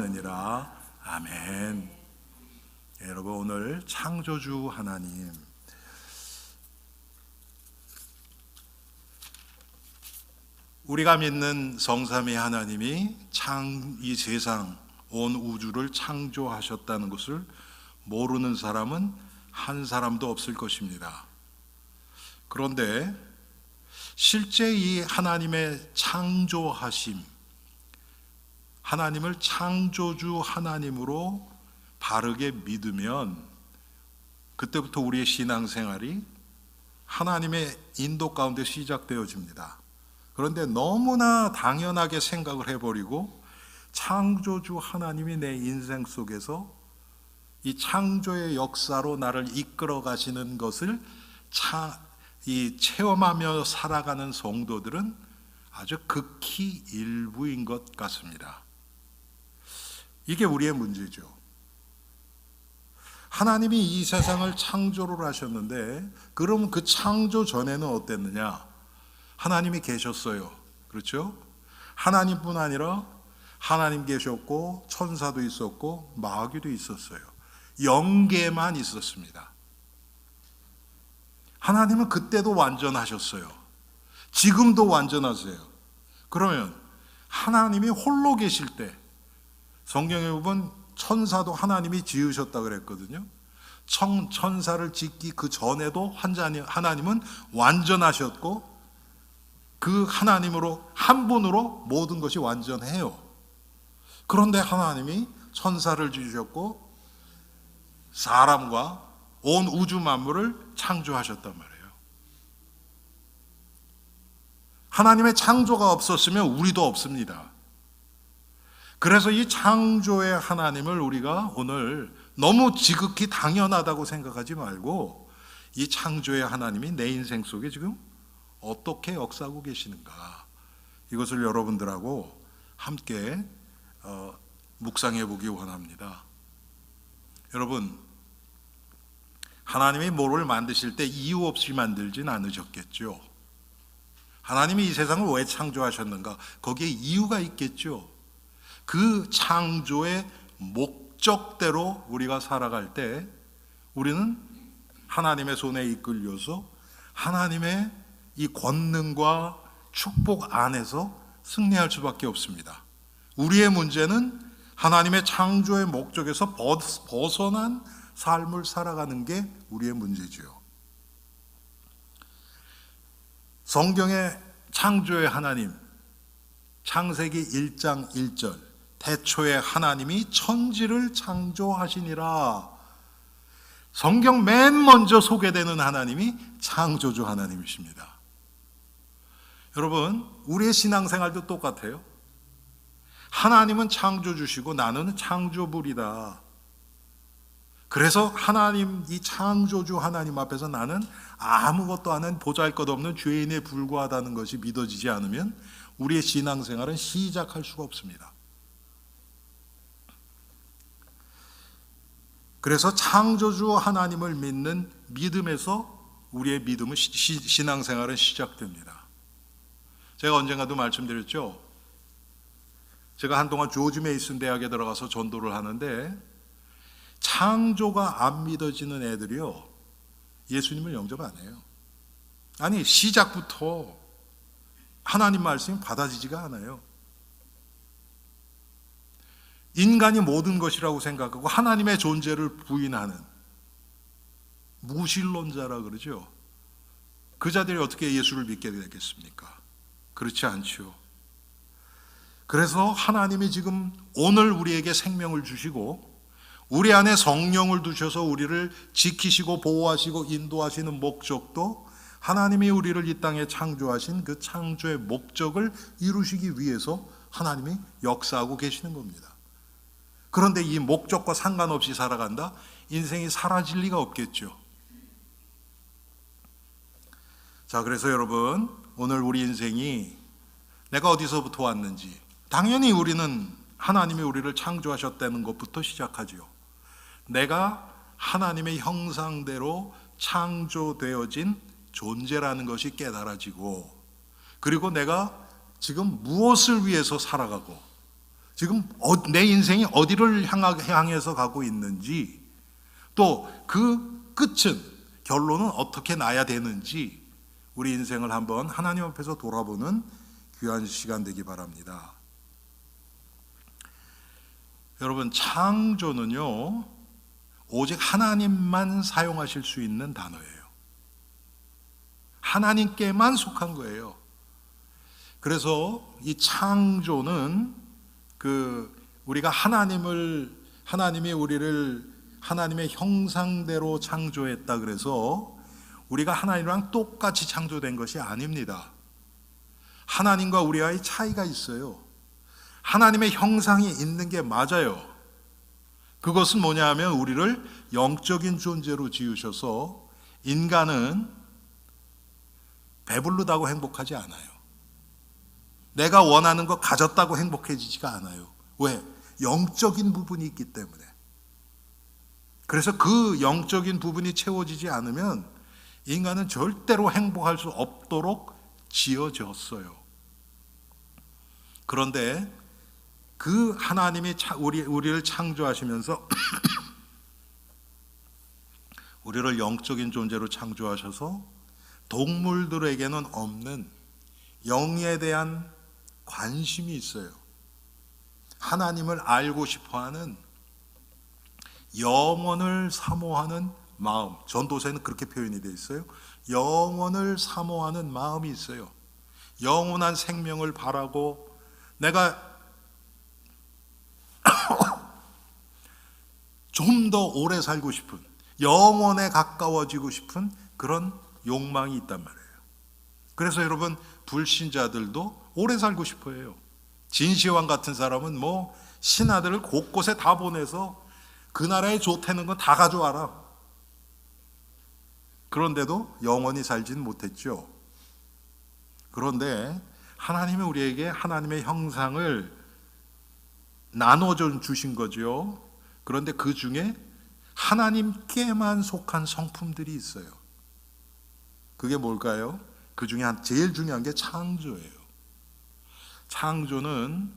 기뻐하느니라. 아멘. 여러분, 오늘 창조주 하나님, 우리가 믿는 성삼위 하나님이 이 세상 온 우주를 창조하셨다는 것을 모르는 사람은 한 사람도 없을 것입니다. 그런데 실제 이 하나님의 창조하심, 하나님을 창조주 하나님으로 바르게 믿으면 그때부터 우리의 신앙생활이 하나님의 인도 가운데 시작되어집니다. 그런데 너무나 당연하게 생각을 해버리고 창조주 하나님이 내 인생 속에서 이 창조의 역사로 나를 이끌어 가시는 것을 체험하며 살아가는 성도들은 아주 극히 일부인 것 같습니다. 이게 우리의 문제죠. 하나님이 이 세상을 창조를 하셨는데, 그럼 그 창조 전에는 어땠느냐? 하나님이 계셨어요. 그렇죠? 하나님뿐 아니라 하나님 계셨고 천사도 있었고 마귀도 있었어요. 영계만 있었습니다. 하나님은 그때도 완전하셨어요. 지금도 완전하세요. 그러면 하나님이 홀로 계실 때, 성경에 보면 천사도 하나님이 지으셨다 그랬거든요. 천사를 짓기 그 전에도 하나님은 완전하셨고 그 하나님으로, 한 분으로 모든 것이 완전해요. 그런데 하나님이 천사를 지으셨고 사람과 온 우주 만물을 창조하셨단 말이에요. 하나님의 창조가 없었으면 우리도 없습니다. 그래서 이 창조의 하나님을 우리가 오늘 너무 지극히 당연하다고 생각하지 말고, 이 창조의 하나님이 내 인생 속에 지금 어떻게 역사하고 계시는가, 이것을 여러분들하고 함께 묵상해 보기 원합니다. 여러분, 하나님이 뭐를 만드실 때 이유 없이 만들진 않으셨겠죠. 하나님이 이 세상을 왜 창조하셨는가? 거기에 이유가 있겠죠. 그 창조의 목적대로 우리가 살아갈 때 우리는 하나님의 손에 이끌려서 하나님의 이 권능과 축복 안에서 승리할 수밖에 없습니다. 우리의 문제는 하나님의 창조의 목적에서 벗어난 삶을 살아가는 게 우리의 문제지요. 성경의 창조의 하나님, 창세기 1장 1절, 태초에 하나님이 천지를 창조하시니라. 성경 맨 먼저 소개되는 하나님이 창조주 하나님이십니다. 여러분, 우리의 신앙생활도 똑같아요. 하나님은 창조주시고 나는 창조물이다. 그래서 하나님, 이 창조주 하나님 앞에서 나는 아무것도 아닌 보잘것없는 죄인에 불과하다는 것이 믿어지지 않으면 우리의 신앙생활은 시작할 수가 없습니다. 그래서 창조주 하나님을 믿는 믿음에서 우리의 믿음은 신앙생활은 시작됩니다. 제가 언젠가도 말씀드렸죠. 제가 한동안 조지 메이슨 대학에 들어가서 전도를 하는데, 창조가 안 믿어지는 애들이요, 예수님을 영접 안 해요. 아니, 시작부터 하나님 말씀이 받아지지가 않아요. 인간이 모든 것이라고 생각하고 하나님의 존재를 부인하는 무신론자라 그러죠. 그 자들이 어떻게 예수를 믿게 되겠습니까? 그렇지 않죠. 그래서 하나님이 지금 오늘 우리에게 생명을 주시고 우리 안에 성령을 두셔서 우리를 지키시고 보호하시고 인도하시는 목적도, 하나님이 우리를 이 땅에 창조하신 그 창조의 목적을 이루시기 위해서 하나님이 역사하고 계시는 겁니다. 그런데 이 목적과 상관없이 살아간다? 인생이 사라질 리가 없겠죠. 자, 그래서 여러분, 오늘 우리 인생이 내가 어디서부터 왔는지, 당연히 우리는 하나님이 우리를 창조하셨다는 것부터 시작하죠. 내가 하나님의 형상대로 창조되어진 존재라는 것이 깨달아지고, 그리고 내가 지금 무엇을 위해서 살아가고, 지금 내 인생이 어디를 향해서 가고 있는지, 또 그 끝은, 결론은 어떻게 나야 되는지 우리 인생을 한번 하나님 앞에서 돌아보는 귀한 시간 되기 바랍니다. 여러분, 창조는요 오직 하나님만 사용하실 수 있는 단어예요. 하나님께만 속한 거예요. 그래서 이 창조는 우리가 하나님이 우리를 하나님의 형상대로 창조했다 그래서 우리가 하나님이랑 똑같이 창조된 것이 아닙니다. 하나님과 우리와의 차이가 있어요. 하나님의 형상이 있는 게 맞아요. 그것은 뭐냐 하면 우리를 영적인 존재로 지으셔서 인간은 배부르다고 행복하지 않아요. 내가 원하는 거 가졌다고 행복해지지가 않아요. 왜? 영적인 부분이 있기 때문에. 그래서 그 영적인 부분이 채워지지 않으면 인간은 절대로 행복할 수 없도록 지어졌어요. 그런데 그 하나님이 우리를 창조하시면서 우리를 영적인 존재로 창조하셔서 동물들에게는 없는 영에 대한 관심이 있어요. 하나님을 알고 싶어하는, 영원을 사모하는 마음. 전도서에는 그렇게 표현이 되어 있어요. 영원을 사모하는 마음이 있어요. 영원한 생명을 바라고 내가 좀 더 오래 살고 싶은, 영원에 가까워지고 싶은 그런 욕망이 있단 말이에요. 그래서 여러분, 불신자들도 오래 살고 싶어 해요. 진시황 같은 사람은 신하들을 곳곳에 다 보내서 그 나라에 좋다는 건 다 가져와라. 그런데도 영원히 살진 못했죠. 그런데 하나님이 우리에게 하나님의 형상을 나눠 주신 거죠. 그런데 그 중에 하나님께만 속한 성품들이 있어요. 그게 뭘까요? 그 중에 제일 중요한 게 창조예요. 창조는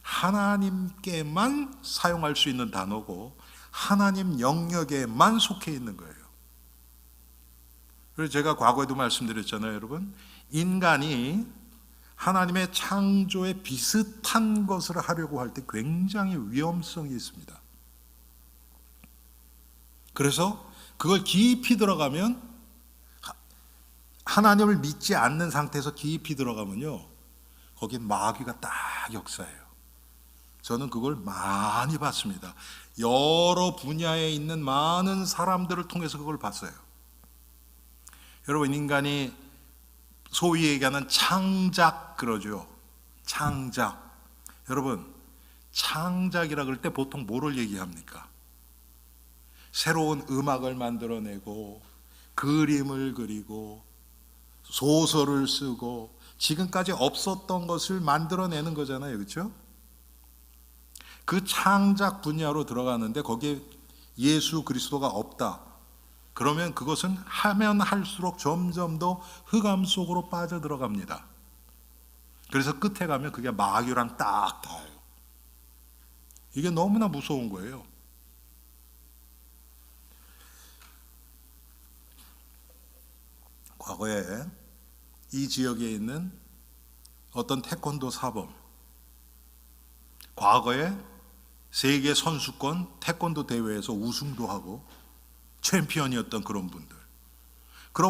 하나님께만 사용할 수 있는 단어고 하나님 영역에만 속해 있는 거예요. 그래서 제가 과거에도 말씀드렸잖아요, 여러분. 인간이 하나님의 창조에 비슷한 것을 하려고 할 때 굉장히 위험성이 있습니다. 그래서 그걸 깊이 들어가면, 하나님을 믿지 않는 상태에서 깊이 들어가면요, 거기 마귀가 딱 역사해요. 저는 그걸 많이 봤습니다. 여러 분야에 있는 많은 사람들을 통해서 그걸 봤어요. 여러분, 인간이 소위 얘기하는 창작 그러죠. 창작. 여러분, 창작이라 그럴 때 보통 뭐를 얘기합니까? 새로운 음악을 만들어내고 그림을 그리고 소설을 쓰고 지금까지 없었던 것을 만들어내는 거잖아요. 그렇죠? 그 창작 분야로 들어가는데 거기에 예수 그리스도가 없다. 그러면 그것은 하면 할수록 점점 더 흑암 속으로 빠져들어갑니다. 그래서 끝에 가면 그게 마귀랑 딱 닿아요. 이게 너무나 무서운 거예요. 과거에 이 지역에 있는 어떤 태권도 사범, 과거에 세계 선수권 태권도 대회에서 우승도 하고 챔피언이었던 그런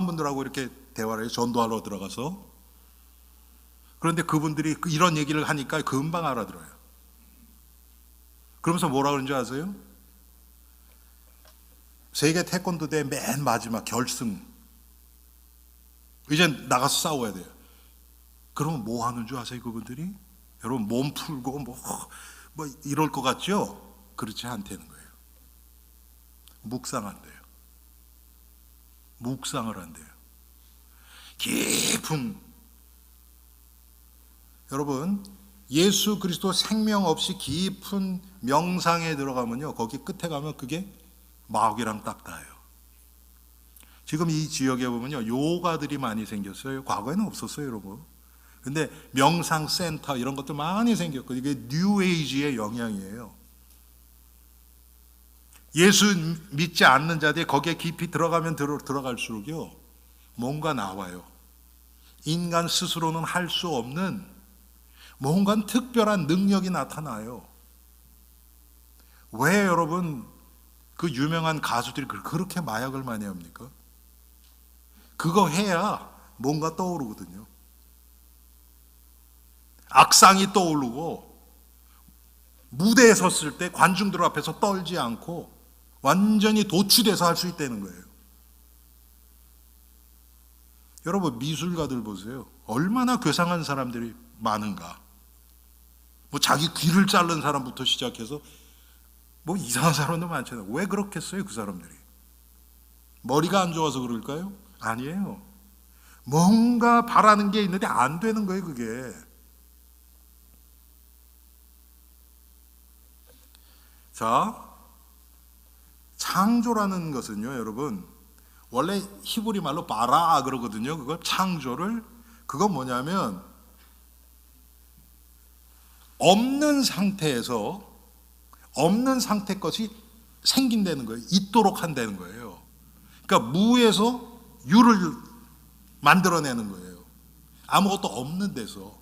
분들하고 이렇게 대화를 전도하러 들어가서, 그런데 그분들이 이런 얘기를 하니까 금방 알아들어요. 그러면서 뭐라 그러는지 아세요? 세계 태권도 대회 맨 마지막 결승, 이제 나가서 싸워야 돼요. 그러면 뭐 하는 줄 아세요, 그분들이? 여러분, 몸 풀고 뭐 이럴 것 같죠? 그렇지 않다는 거예요. 묵상한대요. 묵상을 한대요. 깊은, 여러분, 예수 그리스도 생명 없이 깊은 명상에 들어가면요, 거기 끝에 가면 그게 마귀랑 딱 닿아요. 지금 이 지역에 보면요, 요가들이 많이 생겼어요. 과거에는 없었어요, 여러분. 근데 명상센터 이런 것들 많이 생겼고 이게 뉴에이지의 영향이에요. 예수 믿지 않는 자들이 거기에 깊이 들어가면 들어갈수록요 뭔가 나와요. 인간 스스로는 할 수 없는 뭔가 특별한 능력이 나타나요. 왜 여러분 그 유명한 가수들이 그렇게 마약을 많이 합니까? 그거 해야 뭔가 떠오르거든요. 악상이 떠오르고 무대에 섰을 때 관중들 앞에서 떨지 않고 완전히 도취돼서 할 수 있다는 거예요. 여러분 미술가들 보세요. 얼마나 괴상한 사람들이 많은가. 뭐 자기 귀를 자른 사람부터 시작해서 뭐 이상한 사람도 많잖아요. 왜 그렇겠어요 그 사람들이? 머리가 안 좋아서 그럴까요? 아니에요. 뭔가 바라는 게 있는데 안 되는 거예요 그게. 자, 창조라는 것은요 여러분 원래 히브리 말로 바라 그러거든요. 그걸 창조를 그건 뭐냐면 없는 상태에서 없는 상태 것이 생긴다는 거예요. 있도록 한다는 거예요. 그러니까 무에서 유를 만들어내는 거예요. 아무것도 없는 데서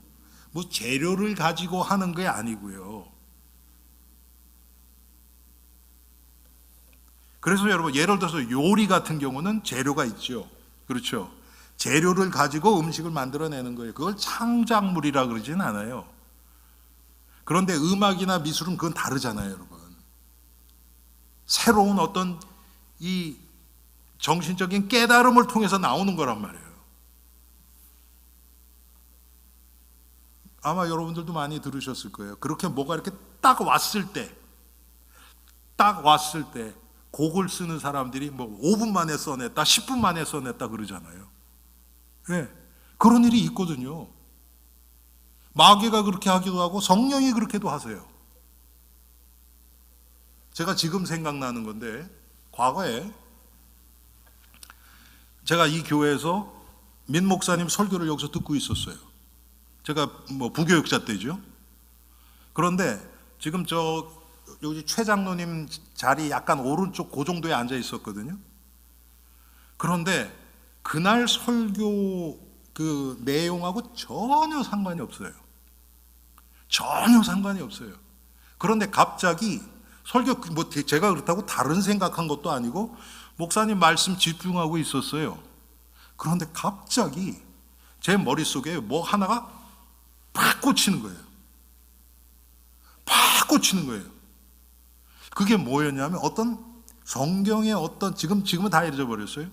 뭐 재료를 가지고 하는 게 아니고요. 그래서 여러분 예를 들어서 요리 같은 경우는 재료가 있죠. 그렇죠. 재료를 가지고 음식을 만들어내는 거예요. 그걸 창작물이라 그러진 않아요. 그런데 음악이나 미술은 그건 다르잖아요, 여러분. 새로운 어떤 이 정신적인 깨달음을 통해서 나오는 거란 말이에요. 아마 여러분들도 많이 들으셨을 거예요. 그렇게 뭐가 이렇게 딱 왔을 때 곡을 쓰는 사람들이 뭐 5분 만에 써냈다, 10분 만에 써냈다 그러잖아요. 네, 그런 일이 있거든요. 마귀가 그렇게 하기도 하고 성령이 그렇게도 하세요. 제가 지금 생각나는 건데 과거에 제가 이 교회에서 민 목사님 설교를 여기서 듣고 있었어요. 제가 뭐 부교육자 때죠. 그런데 지금 여기 최 장로님 자리 약간 오른쪽 그 정도에 앉아 있었거든요. 그런데 그날 설교 그 내용하고 전혀 상관이 없어요. 전혀 상관이 없어요. 그런데 갑자기 설교 뭐 제가 그렇다고 다른 생각한 것도 아니고 목사님 말씀 집중하고 있었어요. 그런데 갑자기 제 머릿속에 뭐 하나가 팍 꽂히는 거예요. 팍 꽂히는 거예요. 그게 뭐였냐면 어떤 성경의 어떤 지금은 다 잊어버렸어요.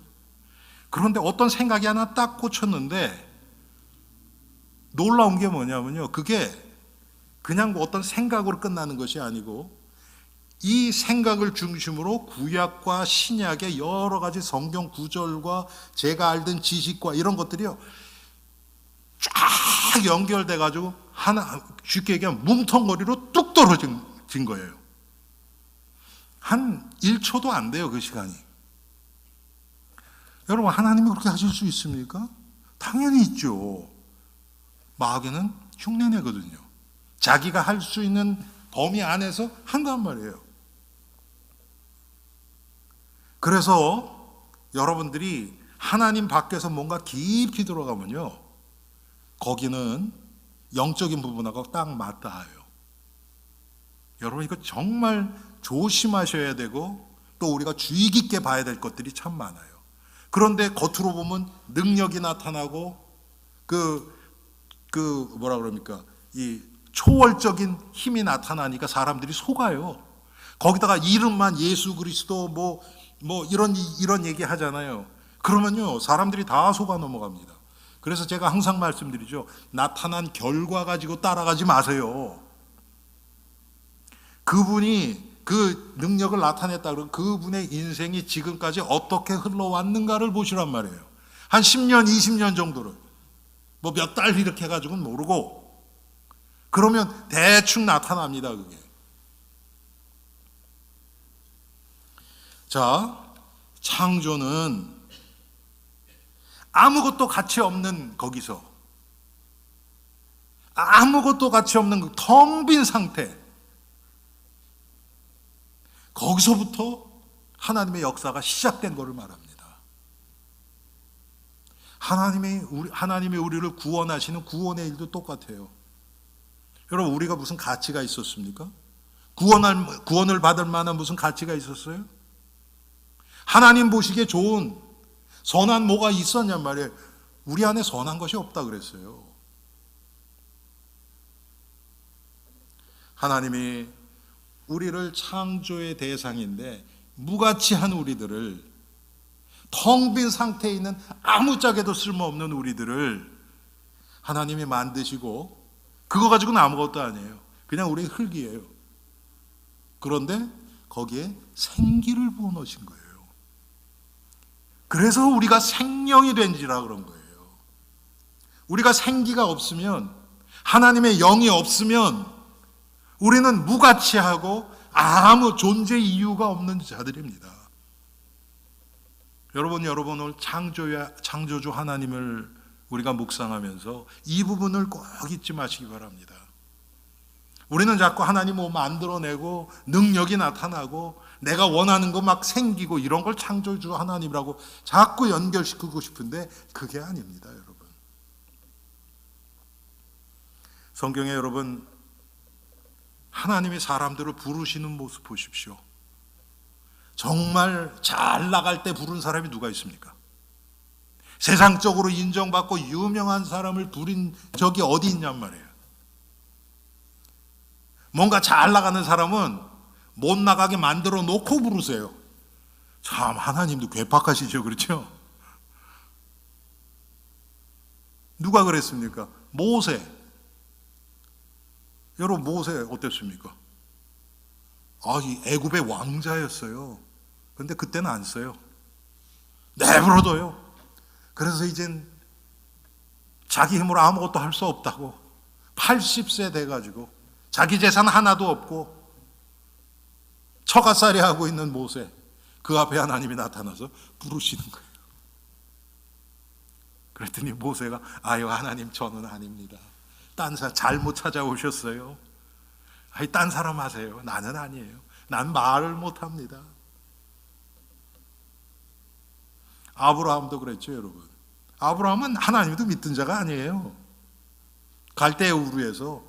그런데 어떤 생각이 하나 딱 꽂혔는데 놀라운 게 뭐냐면요. 그게 그냥 뭐 어떤 생각으로 끝나는 것이 아니고 이 생각을 중심으로 구약과 신약의 여러 가지 성경 구절과 제가 알던 지식과 이런 것들이요. 쫙 연결돼 가지고 하나 쉽게 얘기하면 뭉텅거리로 뚝 떨어진 거예요. 한 1초도 안 돼요, 그 시간이. 여러분, 하나님이 그렇게 하실 수 있습니까? 당연히 있죠. 마귀는 흉내내거든요. 자기가 할 수 있는 범위 안에서 한단 말이에요. 그래서 여러분들이 하나님 밖에서 뭔가 깊이 들어가면요, 거기는 영적인 부분하고 딱 맞닿아요. 여러분, 이거 정말 조심하셔야 되고 또 우리가 주의 깊게 봐야 될 것들이 참 많아요. 그런데 겉으로 보면 능력이 나타나고 뭐라 그럽니까? 이 초월적인 힘이 나타나니까 사람들이 속아요. 거기다가 이름만 예수 그리스도 뭐 이런 얘기 하잖아요. 그러면요, 사람들이 다 속아 넘어갑니다. 그래서 제가 항상 말씀드리죠. 나타난 결과 가지고 따라가지 마세요. 그분이 그 능력을 나타냈다 그러면 그분의 인생이 지금까지 어떻게 흘러왔는가를 보시란 말이에요. 한 10년, 20년 정도를. 뭐 몇 달 이렇게 해가지고는 모르고. 그러면 대충 나타납니다, 그게. 자, 창조는 아무것도 가치 없는 거기서 아무것도 가치 없는 그 텅 빈 상태, 거기서부터 하나님의 역사가 시작된 것을 말합니다. 하나님이 우리를 구원하시는 구원의 일도 똑같아요. 여러분, 우리가 무슨 가치가 있었습니까? 구원을 받을 만한 무슨 가치가 있었어요? 하나님 보시기에 좋은 선한 뭐가 있었냔 말이에요. 우리 안에 선한 것이 없다 그랬어요. 하나님이 우리를 창조의 대상인데 무가치한 우리들을, 텅 빈 상태에 있는 아무짝에도 쓸모없는 우리들을 하나님이 만드시고, 그거 가지고는 아무것도 아니에요. 그냥 우리 흙이에요. 그런데 거기에 생기를 부어넣으신 거예요. 그래서 우리가 생명이 된지라 그런 거예요. 우리가 생기가 없으면, 하나님의 영이 없으면 우리는 무가치하고 아무 존재 이유가 없는 자들입니다. 여러분 오늘 창조주 하나님을 우리가 묵상하면서 이 부분을 꼭 잊지 마시기 바랍니다. 우리는 자꾸 하나님 뭐 만들어내고 능력이 나타나고 내가 원하는 거 막 생기고 이런 걸 창조주 하나님이라고 자꾸 연결시키고 싶은데 그게 아닙니다, 여러분. 성경에 여러분, 하나님이 사람들을 부르시는 모습 보십시오. 정말 잘 나갈 때 부른 사람이 누가 있습니까? 세상적으로 인정받고 유명한 사람을 부린 적이 어디 있냔 말이에요. 뭔가 잘 나가는 사람은 못 나가게 만들어 놓고 부르세요. 참 하나님도 괴팍하시죠, 그렇죠? 누가 그랬습니까? 모세. 여러분, 모세 어땠습니까? 이 애굽의 왕자였어요. 그런데 그때는 안 써요. 내버려둬요. 그래서 이젠 자기 힘으로 아무것도 할 수 없다고 80세 돼가지고 자기 재산 하나도 없고 처가살이 하고 있는 모세, 그 앞에 하나님이 나타나서 부르시는 거예요. 그랬더니 모세가 아유 하나님, 저는 아닙니다. 딴 사람 잘못 찾아오셨어요. 딴 사람 하세요. 나는 아니에요. 난 말을 못합니다. 아브라함도 그랬죠, 여러분. 아브라함은 하나님도 믿던 자가 아니에요. 갈대아 우르에서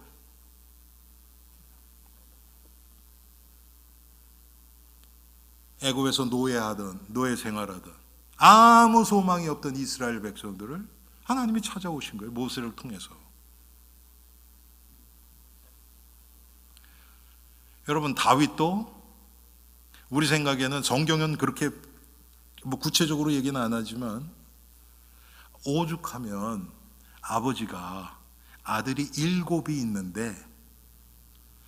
애굽에서 노예 생활하던 아무 소망이 없던 이스라엘 백성들을 하나님이 찾아오신 거예요, 모세를 통해서. 여러분, 다윗도 우리 생각에는, 성경은 그렇게 구체적으로 얘기는 안 하지만, 오죽하면 아버지가 아들이 7이 있는데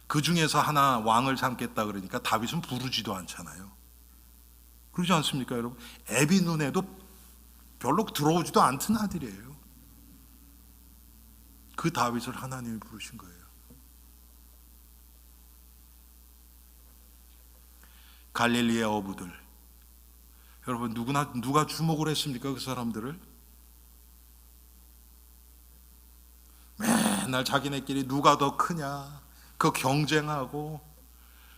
그 중에서 하나 왕을 삼겠다 그러니까 다윗은 부르지도 않잖아요. 그러지 않습니까, 여러분? 애비 눈에도 별로 들어오지도 않던 아들이에요. 그 다윗을 하나님이 부르신 거예요. 갈릴리의 어부들, 여러분, 누가 주목을 했습니까, 그 사람들을? 맨날 자기네끼리 누가 더 크냐 그 경쟁하고,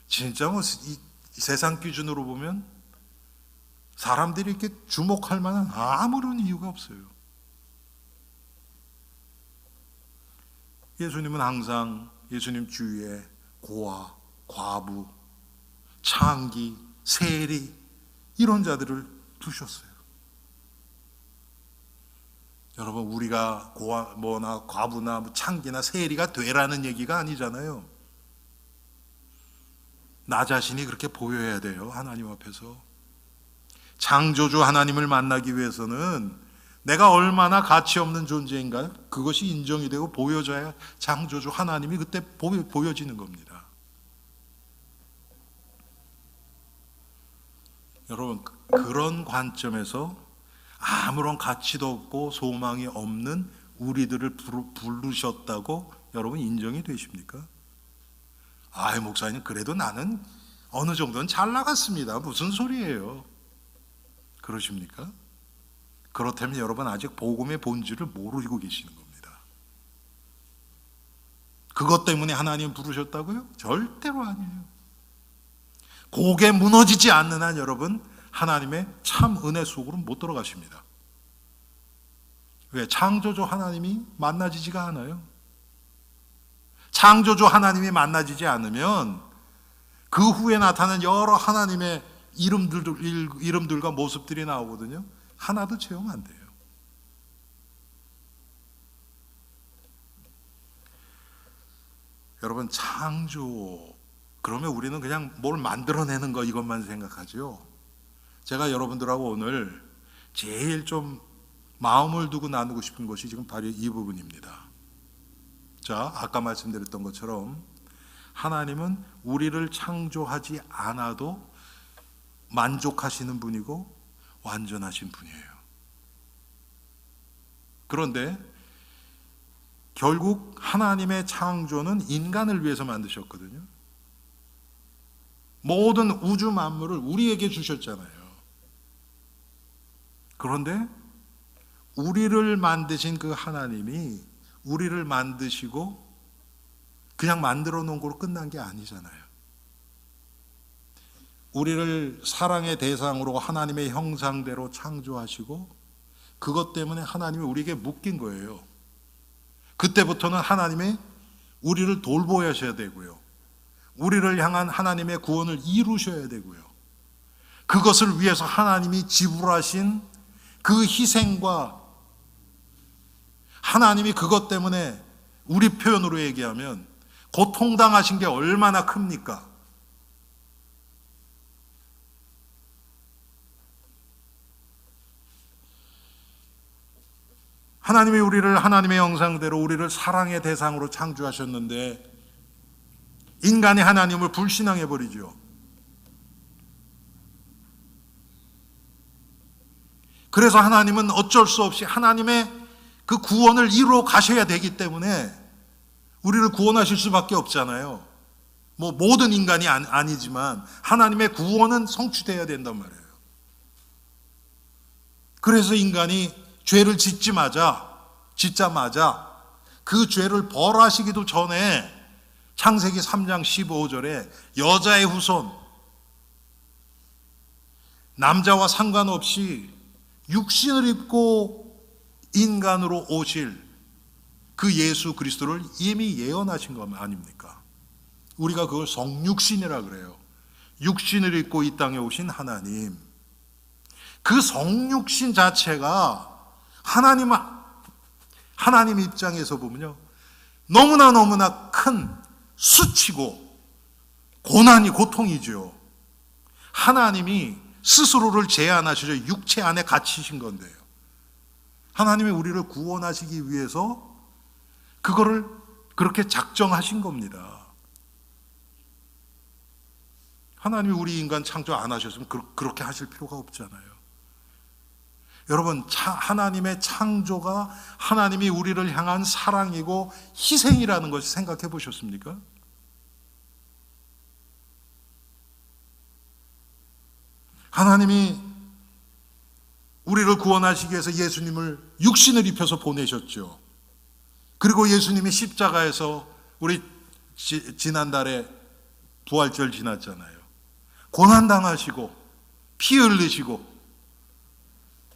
진짜 이 세상 기준으로 보면 사람들이 이렇게 주목할 만한 아무런 이유가 없어요. 예수님은 항상 예수님 주위에 고아, 과부, 창기, 세리 이런 자들을 두셨어요. 여러분, 우리가 고아나 과부나 창기나 세리가 되라는 얘기가 아니잖아요. 나 자신이 그렇게 보여야 돼요, 하나님 앞에서. 창조주 하나님을 만나기 위해서는 내가 얼마나 가치 없는 존재인가, 그것이 인정이 되고 보여져야 창조주 하나님이 그때 보여지는 겁니다. 여러분, 그런 관점에서 아무런 가치도 없고 소망이 없는 우리들을 부르셨다고 여러분 인정이 되십니까? 목사님, 그래도 나는 어느 정도는 잘 나갔습니다. 무슨 소리예요? 그러십니까? 그렇다면 여러분 아직 복음의 본질을 모르고 계시는 겁니다. 그것 때문에 하나님 부르셨다고요? 절대로 아니에요. 고개 무너지지 않는 한 여러분, 하나님의 참 은혜 속으로 못 들어가십니다. 왜? 창조주 하나님이 만나지지가 않아요. 창조주 하나님이 만나지지 않으면 그 후에 나타난 여러 하나님의 이름들과 모습들이 나오거든요. 하나도 채용 안 돼요. 여러분, 창조, 그러면 우리는 그냥 뭘 만들어내는 거 이것만 생각하죠. 제가 여러분들하고 오늘 제일 좀 마음을 두고 나누고 싶은 것이 지금 바로 이 부분입니다. 자, 아까 말씀드렸던 것처럼 하나님은 우리를 창조하지 않아도 만족하시는 분이고 완전하신 분이에요. 그런데 결국 하나님의 창조는 인간을 위해서 만드셨거든요. 모든 우주 만물을 우리에게 주셨잖아요. 그런데 우리를 만드신 그 하나님이 우리를 만드시고 그냥 만들어 놓은 거로 끝난 게 아니잖아요. 우리를 사랑의 대상으로 하나님의 형상대로 창조하시고 그것 때문에 하나님이 우리에게 묶인 거예요. 그때부터는 하나님이 우리를 돌보셔야 되고요. 우리를 향한 하나님의 구원을 이루셔야 되고요. 그것을 위해서 하나님이 지불하신 그 희생과 하나님이 그것 때문에 우리 표현으로 얘기하면 고통당하신 게 얼마나 큽니까? 하나님이 우리를 하나님의 형상대로 우리를 사랑의 대상으로 창조하셨는데 인간이 하나님을 불신앙해 버리죠. 그래서 하나님은 어쩔 수 없이 하나님의 그 구원을 이루어 가셔야 되기 때문에 우리를 구원하실 수밖에 없잖아요. 뭐 모든 인간이 아니지만 하나님의 구원은 성취되어야 된단 말이에요. 그래서 인간이 죄를 짓자마자 그 죄를 벌하시기도 전에 창세기 3장 15절에 여자의 후손, 남자와 상관없이 육신을 입고 인간으로 오실 그 예수 그리스도를 이미 예언하신 것 아닙니까? 우리가 그걸 성육신이라 그래요. 육신을 입고 이 땅에 오신 하나님. 그 성육신 자체가 하나님 입장에서 보면요, 너무나 큰 수치고 고통이죠. 하나님이 스스로를 제한하시려 육체 안에 갇히신 건데요. 하나님이 우리를 구원하시기 위해서 그거를 그렇게 작정하신 겁니다. 하나님이 우리 인간 창조 안 하셨으면 그렇게 하실 필요가 없잖아요. 여러분, 하나님의 창조가 하나님이 우리를 향한 사랑이고 희생이라는 것을 생각해 보셨습니까? 하나님이 우리를 구원하시기 위해서 예수님을 육신을 입혀서 보내셨죠. 그리고 예수님이 십자가에서 우리 지난달에 부활절 지났잖아요. 고난당하시고 피 흘리시고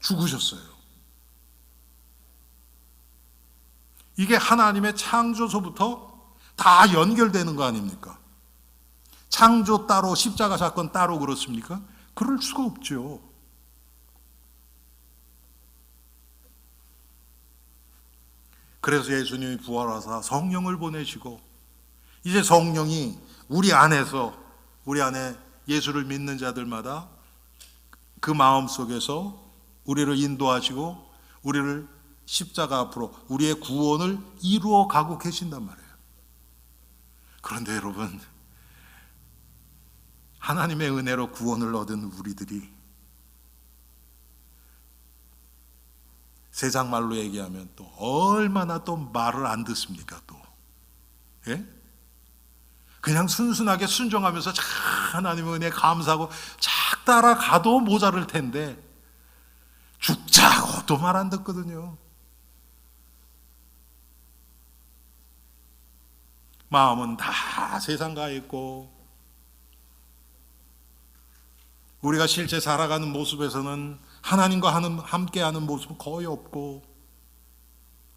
죽으셨어요. 이게 하나님의 창조서부터 다 연결되는 거 아닙니까? 창조 따로 십자가 사건 따로 그렇습니까? 그럴 수가 없죠. 그래서 예수님이 부활하사 성령을 보내시고 이제 성령이 우리 안에 예수를 믿는 자들마다 그 마음 속에서 우리를 인도하시고 우리를 십자가 앞으로 우리의 구원을 이루어 가고 계신단 말이에요. 그런데 여러분, 하나님의 은혜로 구원을 얻은 우리들이 세상 말로 얘기하면 또 얼마나 또 말을 안 듣습니까? 또 그냥 순순하게 순종하면서 하나님의 은혜에 감사하고 착 따라가도 모자랄 텐데 죽자고 또 말 안 듣거든요. 마음은 다 세상 가 있고, 우리가 실제 살아가는 모습에서는 하나님과 함께하는 모습은 거의 없고,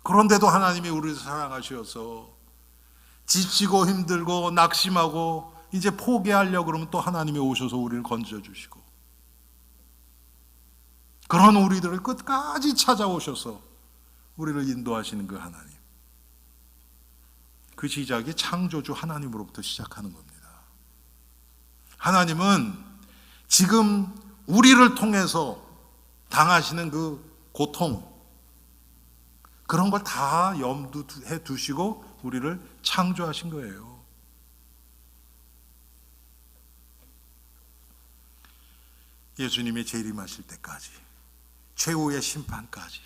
그런데도 하나님이 우리를 사랑하셔서 지치고 힘들고 낙심하고 이제 포기하려고 그러면 또 하나님이 오셔서 우리를 건져주시고, 그런 우리들을 끝까지 찾아오셔서 우리를 인도하시는 그 하나님, 그 시작이 창조주 하나님으로부터 시작하는 겁니다. 하나님은 지금 우리를 통해서 당하시는 그 고통, 그런 걸 다 염두해 두시고 우리를 창조하신 거예요. 예수님이 재림하실 때까지, 최후의 심판까지,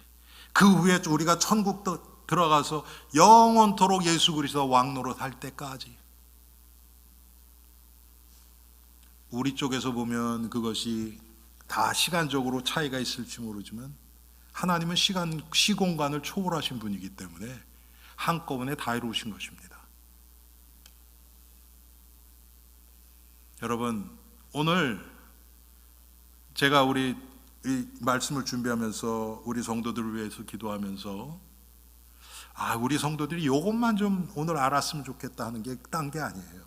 그 후에 우리가 천국 들어가서 영원토록 예수 그리스도 왕노릇 할 때까지, 우리 쪽에서 보면 그것이 다 시간적으로 차이가 있을지 모르지만 하나님은 시공간을 초월하신 분이기 때문에 한꺼번에 다 이루신 것입니다. 여러분, 오늘 제가 우리 이 말씀을 준비하면서 우리 성도들을 위해서 기도하면서 우리 성도들이 이것만 좀 오늘 알았으면 좋겠다 하는 게 딴 게 아니에요.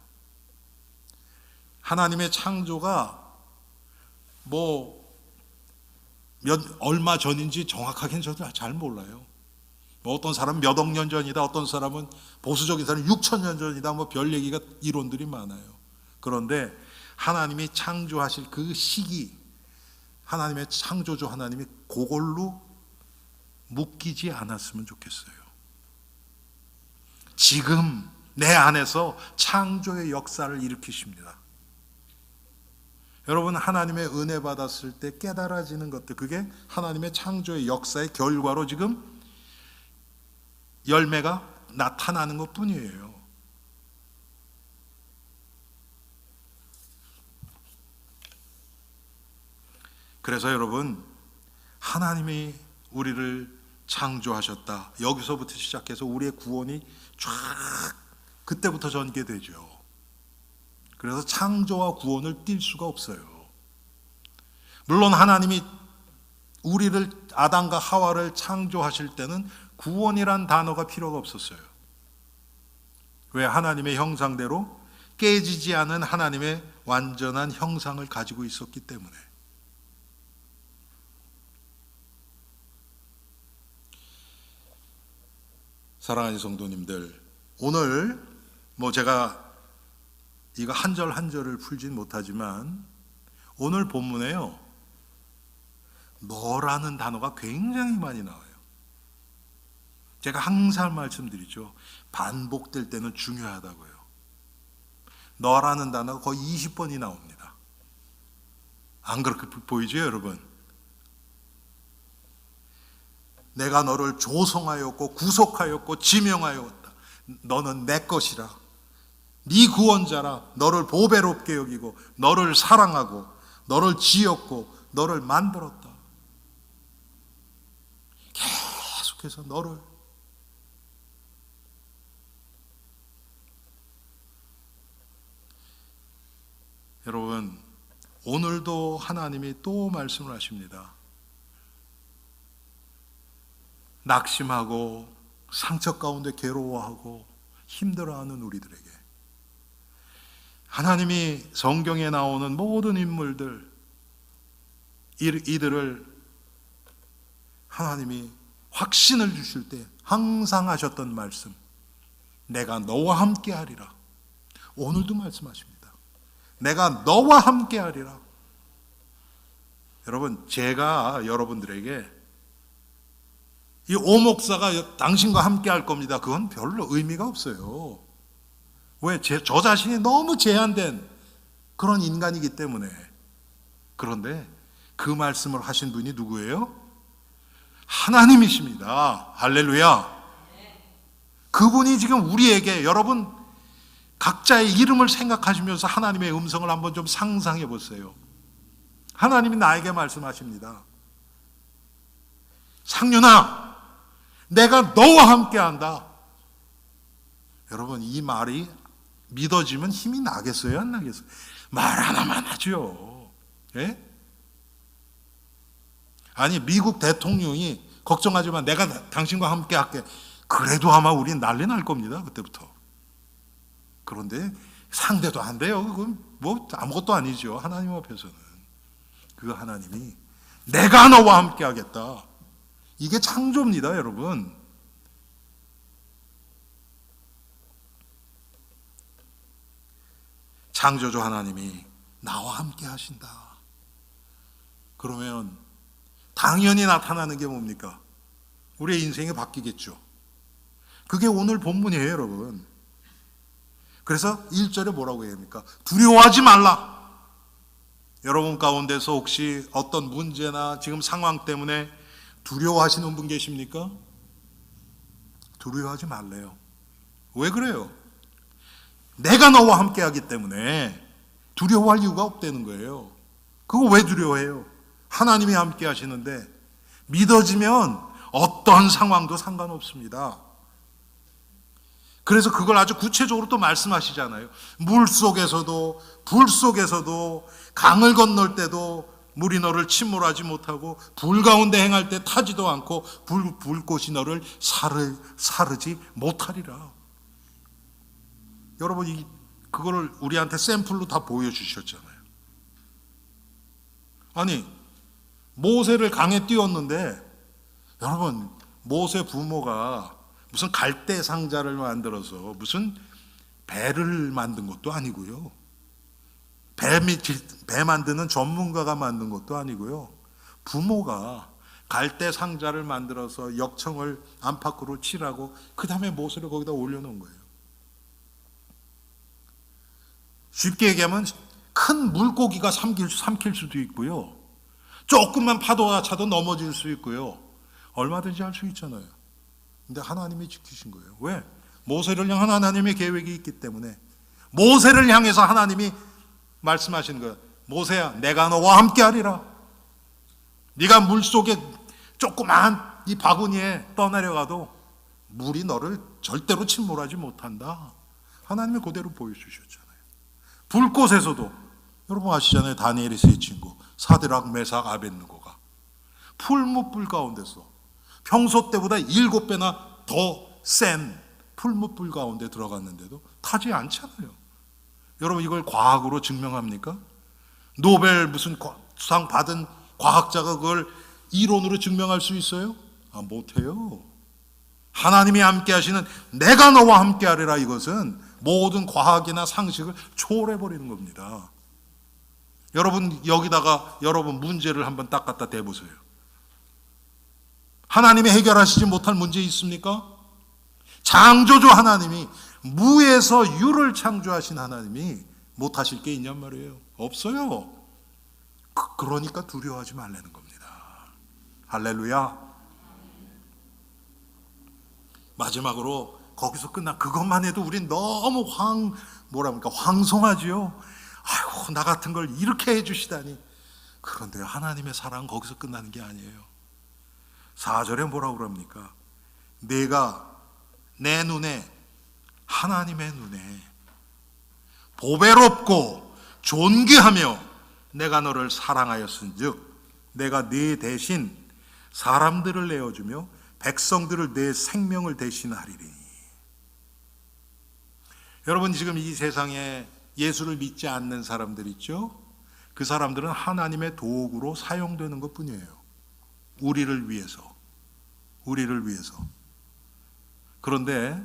하나님의 창조가 얼마 전인지 정확하게는 저도 잘 몰라요. 어떤 사람은 몇 억 년 전이다, 어떤 사람은 보수적인 사람은 6천 년 전이다, 별 얘기가, 이론들이 많아요. 그런데 하나님이 창조하실 그 시기, 하나님의 창조주 하나님이 그걸로 묶이지 않았으면 좋겠어요. 지금 내 안에서 창조의 역사를 일으키십니다. 여러분, 하나님의 은혜 받았을 때 깨달아지는 것들, 그게 하나님의 창조의 역사의 결과로 지금 열매가 나타나는 것 뿐이에요. 그래서 여러분, 하나님이 우리를 창조하셨다, 여기서부터 시작해서 우리의 구원이 쫙 그때부터 전개되죠. 그래서 창조와 구원을 뗄 수가 없어요. 물론 하나님이 우리를, 아담과 하와를 창조하실 때는 구원이란 단어가 필요가 없었어요. 왜? 하나님의 형상대로 깨지지 않은 하나님의 완전한 형상을 가지고 있었기 때문에. 사랑하는 성도님들, 오늘 제가 이거 한 절 한 절을 풀진 못하지만 오늘 본문에요, 너라는 단어가 굉장히 많이 나와요. 제가 항상 말씀드리죠. 반복될 때는 중요하다고요. 너라는 단어가 거의 20번이 나옵니다. 안 그렇게 보이죠, 여러분? 내가 너를 조성하였고 구속하였고 지명하였다. 너는 내 것이라. 네 구원자라. 너를 보배롭게 여기고 너를 사랑하고 너를 지었고 너를 만들었다. 계속해서 너를. 여러분, 오늘도 하나님이 또 말씀을 하십니다. 낙심하고 상처 가운데 괴로워하고 힘들어하는 우리들에게 하나님이 성경에 나오는 모든 인물들, 이들을 하나님이 확신을 주실 때 항상 하셨던 말씀, 내가 너와 함께 하리라. 오늘도 말씀하십니다. 내가 너와 함께 하리라. 여러분, 제가 여러분들에게 이 오목사가 당신과 함께 할 겁니다, 그건 별로 의미가 없어요. 왜? 저 자신이 너무 제한된 그런 인간이기 때문에. 그런데 그 말씀을 하신 분이 누구예요? 하나님이십니다. 할렐루야. 그분이 지금 우리에게, 여러분 각자의 이름을 생각하시면서 하나님의 음성을 한번 좀 상상해 보세요. 하나님이 나에게 말씀하십니다. 상윤아, 내가 너와 함께 한다. 여러분, 이 말이 믿어지면 힘이 나겠어요, 안 나겠어요? 말 하나만 하죠. 예? 아니, 미국 대통령이 걱정하지 마, 내가 당신과 함께 할게. 그래도 아마 우린 난리 날 겁니다, 그때부터. 그런데 상대도 안 돼요. 그건 뭐 아무것도 아니죠, 하나님 앞에서는. 그 하나님이 내가 너와 함께 하겠다. 이게 창조입니다, 여러분. 창조주 하나님이 나와 함께 하신다. 그러면 당연히 나타나는 게 뭡니까? 우리의 인생이 바뀌겠죠. 그게 오늘 본문이에요, 여러분. 그래서 1절에 뭐라고 해야 합니까? 두려워하지 말라. 여러분 가운데서 혹시 어떤 문제나 지금 상황 때문에 두려워하시는 분 계십니까? 두려워하지 말래요. 왜 그래요? 내가 너와 함께 하기 때문에 두려워할 이유가 없다는 거예요. 그거 왜 두려워해요? 하나님이 함께 하시는데 믿어지면 어떤 상황도 상관없습니다. 그래서 그걸 아주 구체적으로 또 말씀하시잖아요. 물 속에서도 불 속에서도 강을 건널 때도 물이 너를 침몰하지 못하고 불 가운데 행할 때 타지도 않고 불꽃이 너를 사르지 못하리라. 여러분, 그거를 우리한테 샘플로 다 보여주셨잖아요. 아니, 모세를 강에 띄웠는데, 여러분, 모세 부모가 무슨 갈대 상자를 만들어서 무슨 배를 만든 것도 아니고요. 배 만드는 전문가가 만든 것도 아니고요. 부모가 갈대 상자를 만들어서 역청을 안팎으로 칠하고 그 다음에 모세를 거기다 올려놓은 거예요. 쉽게 얘기하면 큰 물고기가 삼킬 수도 있고요. 조금만 파도가 차도 넘어질 수 있고요. 얼마든지 할 수 있잖아요. 근데 하나님이 지키신 거예요. 왜? 모세를 향한 하나님의 계획이 있기 때문에. 모세를 향해서 하나님이 말씀하시는 거예요. 모세야, 내가 너와 함께 하리라. 네가 물속에 조그만 이 바구니에 떠내려가도 물이 너를 절대로 침몰하지 못한다. 하나님이 그대로 보여주셨잖아요. 불꽃에서도 여러분 아시잖아요. 다니엘의 세 친구 사드락, 메삭, 아벳느고가 풀무불 가운데서 평소 때보다 7배나 더 센 풀무불 가운데 들어갔는데도 타지 않잖아요. 여러분, 이걸 과학으로 증명합니까? 노벨 무슨 상 받은 과학자가 그걸 이론으로 증명할 수 있어요? 못해요. 하나님이 함께 하시는 내가 너와 함께 하리라, 이것은 모든 과학이나 상식을 초월해버리는 겁니다. 여러분, 여기다가 여러분 문제를 한번 딱 갖다 대보세요. 하나님이 해결하시지 못할 문제 있습니까? 창조주 하나님이, 무에서 유를 창조하신 하나님이 못하실 게 있냔 말이에요. 없어요. 그러니까 두려워하지 말라는 겁니다. 할렐루야. 마지막으로 거기서 그것만 해도 우린 너무 황송하지요. 아이고, 나 같은 걸 이렇게 해주시다니. 그런데 하나님의 사랑은 거기서 끝나는 게 아니에요. 4절에 뭐라고 그럽니까? 내가 내 눈에, 하나님의 눈에 보배롭고 존귀하며 내가 너를 사랑하였은즉 내가 네 대신 사람들을 내어주며 백성들을 내 생명을 대신하리니. 여러분, 지금 이 세상에 예수를 믿지 않는 사람들 있죠? 그 사람들은 하나님의 도구로 사용되는 것 뿐이에요. 우리를 위해서. 그런데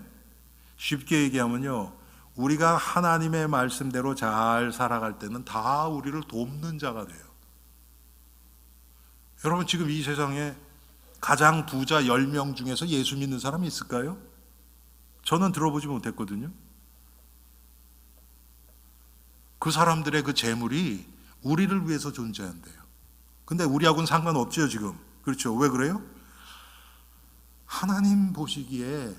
쉽게 얘기하면요, 우리가 하나님의 말씀대로 잘 살아갈 때는 다 우리를 돕는 자가 돼요. 여러분, 지금 이 세상에 가장 부자 10명 중에서 예수 믿는 사람이 있을까요? 저는 들어보지 못했거든요. 그 사람들의 그 재물이 우리를 위해서 존재한대요. 근데 우리하고는 상관없죠, 지금. 그렇죠? 왜 그래요? 하나님 보시기에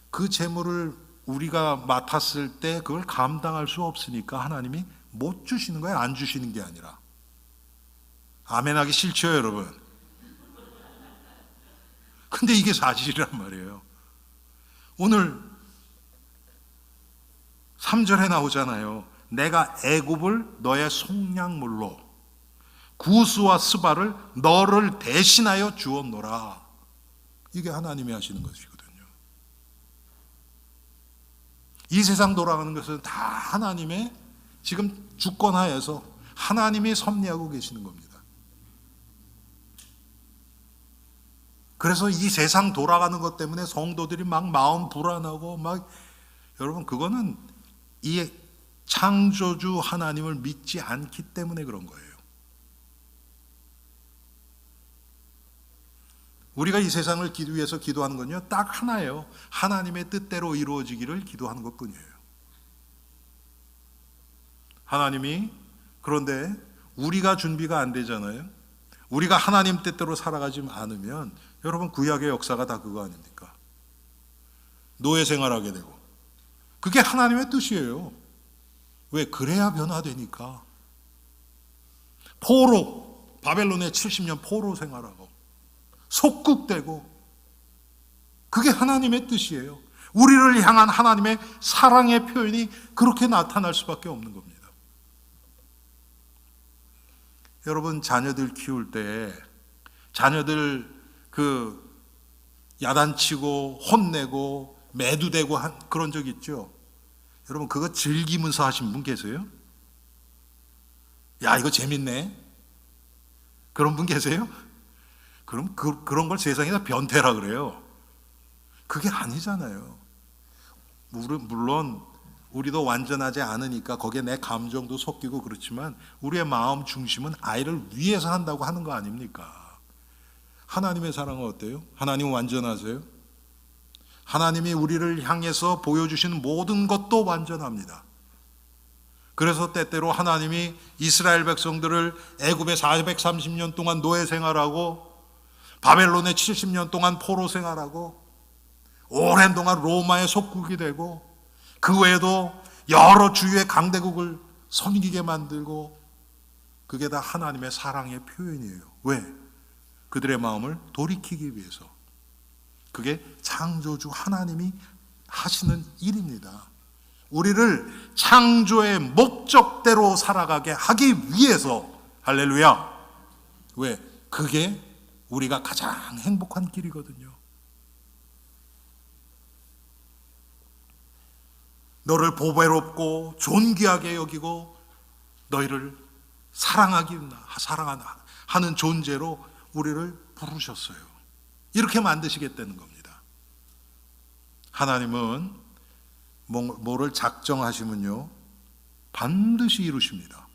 그 재물을 우리가 맡았을 때 그걸 감당할 수 없으니까 하나님이 못 주시는 거예요. 안 주시는 게 아니라. 아멘 하기 싫죠, 여러분? 근데 이게 사실이란 말이에요. 오늘 3절에 나오잖아요. 내가 애굽을 너의 속량물로 구스와 스바를 너를 대신하여 주었노라. 이게 하나님이 하시는 것이거든요. 이 세상 돌아가는 것은 다 하나님의 지금 주권하에서 하나님이 섭리하고 계시는 겁니다. 그래서 이 세상 돌아가는 것 때문에 성도들이 막 마음 불안하고 막, 여러분, 그거는 이 창조주 하나님을 믿지 않기 때문에 그런 거예요. 우리가 이 세상을 위해서 기도하는 건요, 딱 하나예요. 하나님의 뜻대로 이루어지기를 기도하는 것뿐이에요. 하나님이, 그런데 우리가 준비가 안 되잖아요. 우리가 하나님 뜻대로 살아가지 않으면, 여러분, 구약의 역사가 다 그거 아닙니까? 노예 생활하게 되고, 그게 하나님의 뜻이에요. 왜? 그래야 변화되니까. 포로, 바벨론의 70년 포로 생활하고 속국되고, 그게 하나님의 뜻이에요. 우리를 향한 하나님의 사랑의 표현이 그렇게 나타날 수밖에 없는 겁니다. 여러분, 자녀들 키울 때 자녀들 야단치고 혼내고 매두대고 한 그런 적 있죠? 여러분, 그거 즐기면서 하신 분 계세요? 야, 이거 재밌네. 그런 분 계세요? 그럼 그런 걸 세상에다 변태라 그래요. 그게 아니잖아요. 물론 우리도 완전하지 않으니까 거기에 내 감정도 섞이고 그렇지만 우리의 마음 중심은 아이를 위해서 한다고 하는 거 아닙니까? 하나님의 사랑은 어때요? 하나님은 완전하세요? 하나님이 우리를 향해서 보여주시는 모든 것도 완전합니다. 그래서 때때로 하나님이 이스라엘 백성들을 애굽에 430년 동안 노예 생활하고 바벨론에 70년 동안 포로 생활하고 오랜 동안 로마의 속국이 되고 그 외에도 여러 주유의 강대국을 섬기게 만들고, 그게 다 하나님의 사랑의 표현이에요. 왜? 그들의 마음을 돌이키기 위해서. 그게 창조주 하나님이 하시는 일입니다. 우리를 창조의 목적대로 살아가게 하기 위해서. 할렐루야. 왜? 그게 우리가 가장 행복한 길이거든요. 너를 보배롭고 존귀하게 여기고 너희를 사랑하는 존재로 우리를 부르셨어요. 이렇게 만드시겠다는 겁니다. 하나님은 뭐를 작정하시면요, 반드시 이루십니다.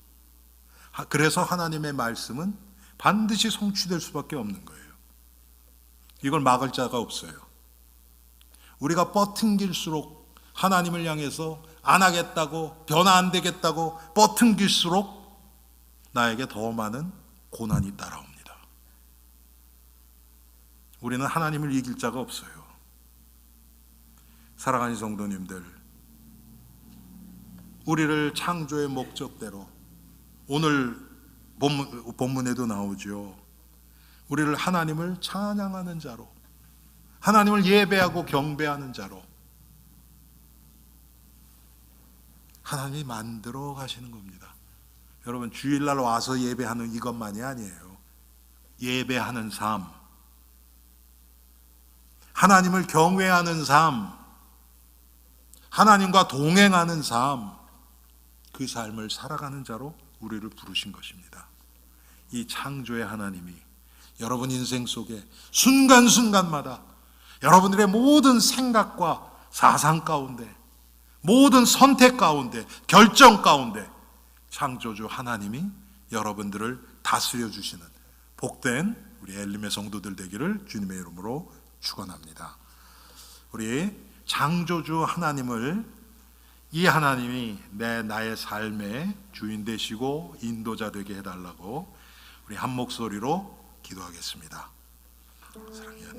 그래서 하나님의 말씀은 반드시 성취될 수밖에 없는 거예요. 이걸 막을 자가 없어요. 우리가 버팅길수록, 하나님을 향해서 안 하겠다고, 변화 안 되겠다고 버팅길수록 나에게 더 많은 고난이 따라옵니다. 우리는 하나님을 이길 자가 없어요. 사랑하는 성도님들, 우리를 창조의 목적대로, 오늘 본문에도 나오죠. 우리를 하나님을 찬양하는 자로, 하나님을 예배하고 경배하는 자로 하나님이 만들어 가시는 겁니다. 여러분, 주일날 와서 예배하는 이것만이 아니에요. 예배하는 삶, 하나님을 경외하는 삶, 하나님과 동행하는 삶, 그 삶을 살아가는 자로 우리를 부르신 것입니다. 이 창조의 하나님이 여러분 인생 속에 순간순간마다 여러분들의 모든 생각과 사상 가운데, 모든 선택 가운데, 결정 가운데 창조주 하나님이 여러분들을 다스려 주시는 복된 우리 엘림의 성도들 되기를 주님의 이름으로 축원합니다. 우리 창조주 하나님을, 이 하나님이 나의 삶의 주인 되시고 인도자 되게 해달라고 우리 한 목소리로 기도하겠습니다. 사랑의 하나님.